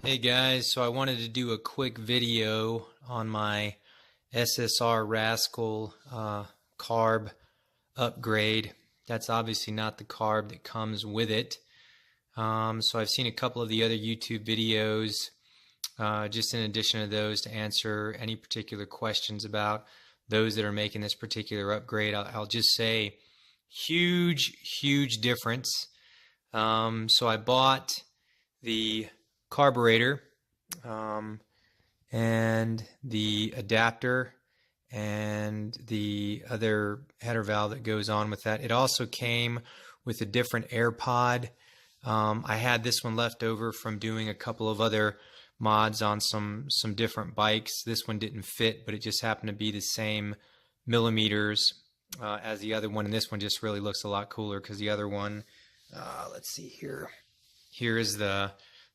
Hey guys, so I wanted to do a quick video on my SSR RAZKULL carb upgrade. That's obviously not the carb that comes with it. So I've seen a couple of the other YouTube videos just in addition to those to answer any particular questions about those that are making this particular upgrade. I'll just say huge difference. So I bought the carburetor and the adapter and the other header valve that goes on with that. It also came with a different air pod. I had this one left over from doing a couple of other mods on some different bikes. This one didn't fit, but it just happened to be the same millimeters as the other one, and this one just really looks a lot cooler because the other one, let's see here. Here is the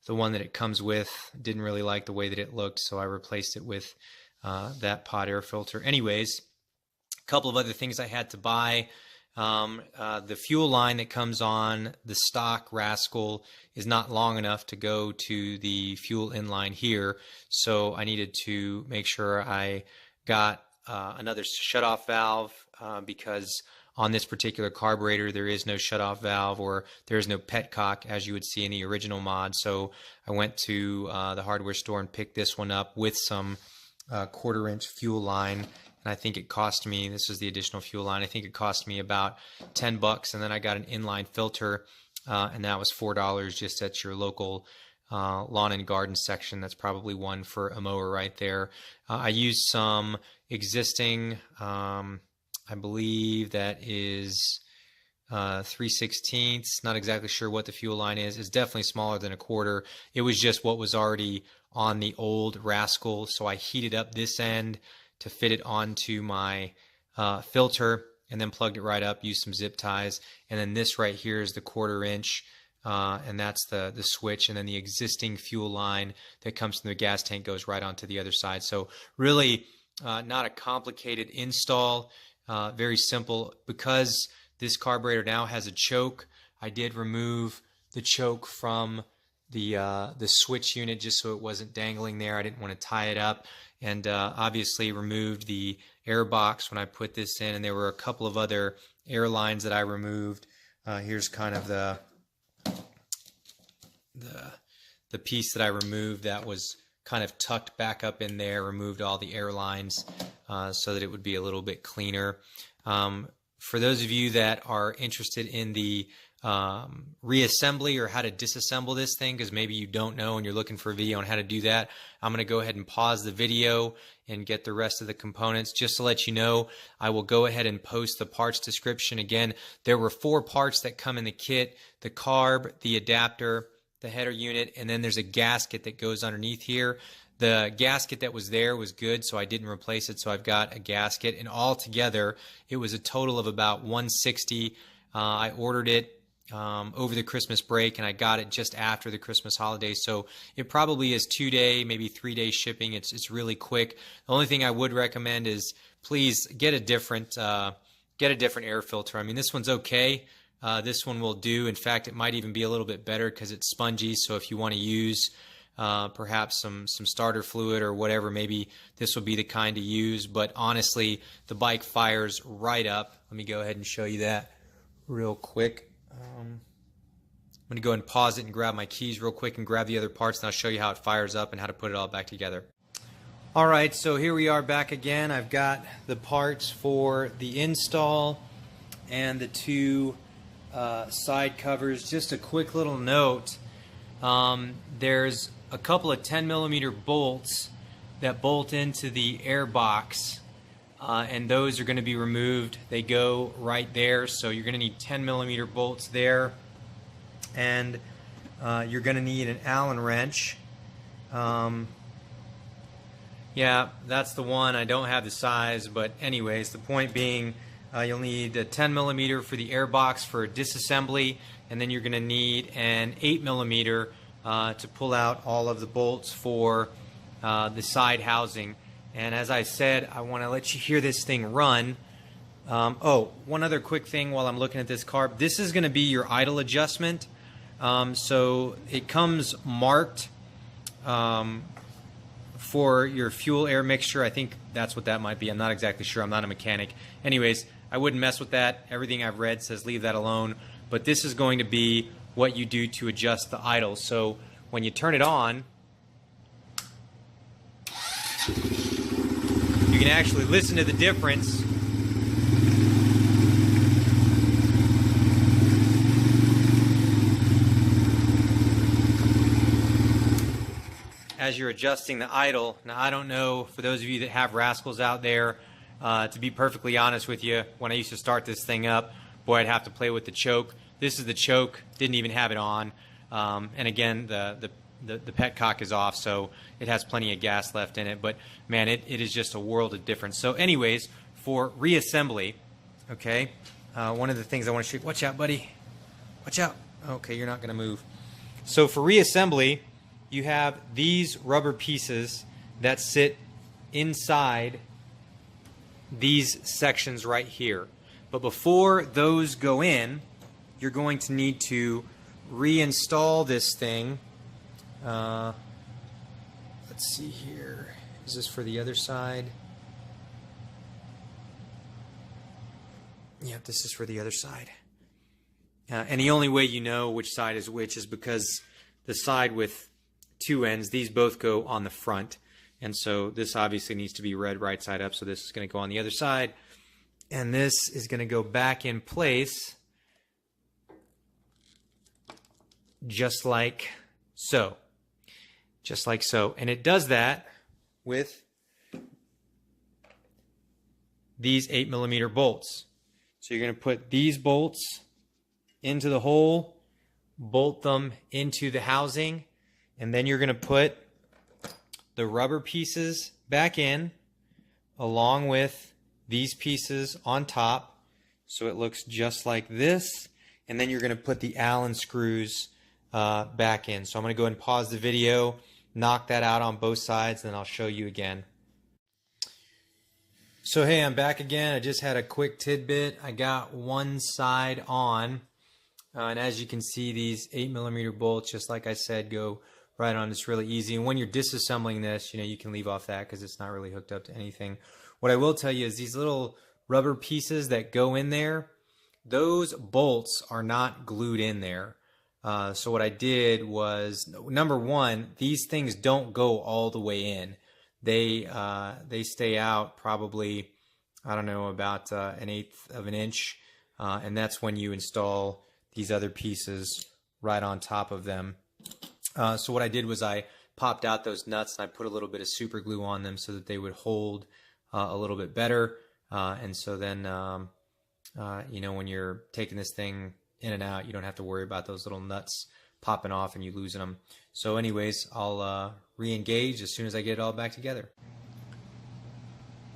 one that it comes with. Didn't really like the way that it looked, so I replaced it with that pod air filter. Anyways, a couple of other things I had to buy. The fuel line that comes on the stock RAZKULL is not long enough to go to the fuel inline here, so I needed to make sure I got another shutoff valve because on this particular carburetor, there is no shutoff valve, or there is no petcock as you would see in the original mod. So I went to the hardware store and picked this one up with some quarter-inch fuel line. And I think it cost me, this is the additional fuel line, I think it cost me about $10. And then I got an inline filter, and that was $4 just at your local lawn and garden section. That's probably one for a mower right there. I used some existing, I believe that is 3/16. Not exactly sure what the fuel line is. It's definitely smaller than a quarter. It was just what was already on the old RAZKULL, so I heated up this end to fit it onto my filter and then plugged it right up, used some zip ties, and then this right here is the quarter-inch, and that's the switch, and then the existing fuel line that comes from the gas tank goes right onto the other side. So really not a complicated install. Very simple. Because this carburetor now has a choke, I did remove the choke from the switch unit just so it wasn't dangling there. I didn't want to tie it up, and obviously removed the air box when I put this in, and there were a couple of other air lines that I removed. Here's kind of the piece that I removed that was kind of tucked back up in there, removed all the air lines so that it would be a little bit cleaner. For those of you that are interested in the reassembly or how to disassemble this thing, because maybe you don't know and you're looking for a video on how to do that, I'm going to go ahead and pause the video and get the rest of the components. Just to let you know, I will go ahead and post the parts description. Again, there were 4 parts that come in the kit: the carb, the adapter, the header unit, and then there's a gasket that goes underneath here. The gasket that was there was good, so I didn't replace it, so I've got a gasket, and all together it was a total of about $160. I ordered it over the Christmas break, and I got it just after the Christmas holidays, so it probably is 2-day, maybe 3-day shipping. It's really quick. The only thing I would recommend is please get a different air filter. I mean, this one's okay. This one will do. In fact, it might even be a little bit better because it's spongy, so if you want to use perhaps some starter fluid or whatever, maybe this will be the kind to use. But honestly, the bike fires right up. Let me go ahead and show you that real quick. I'm going to go ahead and pause it and grab my keys real quick and grab the other parts, and I'll show you how it fires up and how to put it all back together. Alright, so here we are back again. I've got the parts for the install and the 2 side covers. Just a quick little note, there's a couple of 10mm bolts that bolt into the air box, and those are going to be removed. They go right there, so you're going to need 10mm bolts there, and you're going to need an Allen wrench. Yeah, that's the one. I don't have the size, but anyways, the point being, you'll need a 10mm for the air box for disassembly, and then you're going to need an 8mm to pull out all of the bolts for the side housing. And as I said, I want to let you hear this thing run. Oh, one other quick thing while I'm looking at this carb. This is going to be your idle adjustment. So it comes marked for your fuel air mixture. I think that's what that might be. I'm not exactly sure. I'm not a mechanic. Anyways, I wouldn't mess with that. Everything I've read says leave that alone. But this is going to be what you do to adjust the idle. So when you turn it on, you can actually listen to the difference. As you're adjusting the idle. Now, I don't know, for those of you that have Rascals out there, to be perfectly honest with you, when I used to start this thing up, boy, I'd have to play with the choke. This is the choke, didn't even have it on. And again, the petcock is off, so it has plenty of gas left in it. But man, it is just a world of difference. So anyways, for reassembly, okay, one of the things I want to show you, watch out, buddy. Watch out. Okay, you're not going to move. So for reassembly, you have these rubber pieces that sit inside these sections right here. But before those go in, you're going to need to reinstall this thing. Let's see here. Is this for the other side? Yep, this is for the other side. And the only way you know which side is which is because the side with two ends, these both go on the front. And so this obviously needs to be read right side up. So this is going to go on the other side. And this is going to go back in place just like so. Just like so. And it does that with these 8mm bolts. So you're going to put these bolts into the hole, bolt them into the housing, and then you're going to put the rubber pieces back in along with these pieces on top, so it looks just like this. And then you're going to put the Allen screws back in. So I'm going to go ahead and pause the video, knock that out on both sides, and then I'll show you again. So hey, I'm back again. I just had a quick tidbit. I got one side on, and as you can see, these 8mm bolts, just like I said, go right on. It's really easy. And when you're disassembling this, you know, you can leave off that because it's not really hooked up to anything. What I will tell you is these little rubber pieces that go in there, those bolts are not glued in there. So what I did was, number one, these things don't go all the way in. They stay out probably, I don't know, about 1/8 of an inch. And that's when you install these other pieces right on top of them. So what I did was I popped out those nuts and I put a little bit of super glue on them so that they would hold a little bit better. And so then, you know, when you're taking this thing in and out, you don't have to worry about those little nuts popping off and you losing them. So anyways, I'll re-engage as soon as I get it all back together.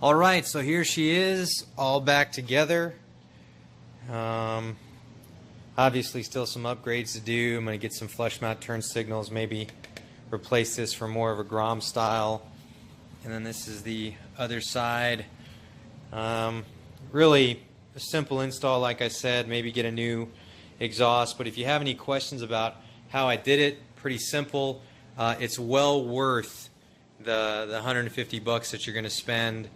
All right, so here she is, all back together. Obviously still some upgrades to do. I'm going to get some flush mount turn signals, maybe replace this for more of a Grom style. And then this is the other side. Really a simple install, like I said, maybe get a new exhaust. But if you have any questions about how I did it, pretty simple. It's well worth the 150 bucks that you're going to spend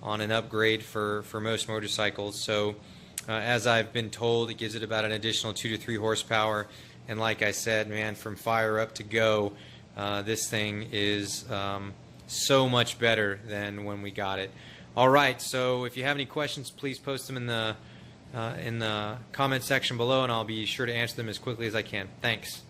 on an upgrade for most motorcycles. So as I've been told, it gives it about an additional 2 to 3 horsepower. And like I said, man, from fire up to go, this thing is so much better than when we got it. All right, so if you have any questions, please post them in the comment section below, and I'll be sure to answer them as quickly as I can. Thanks.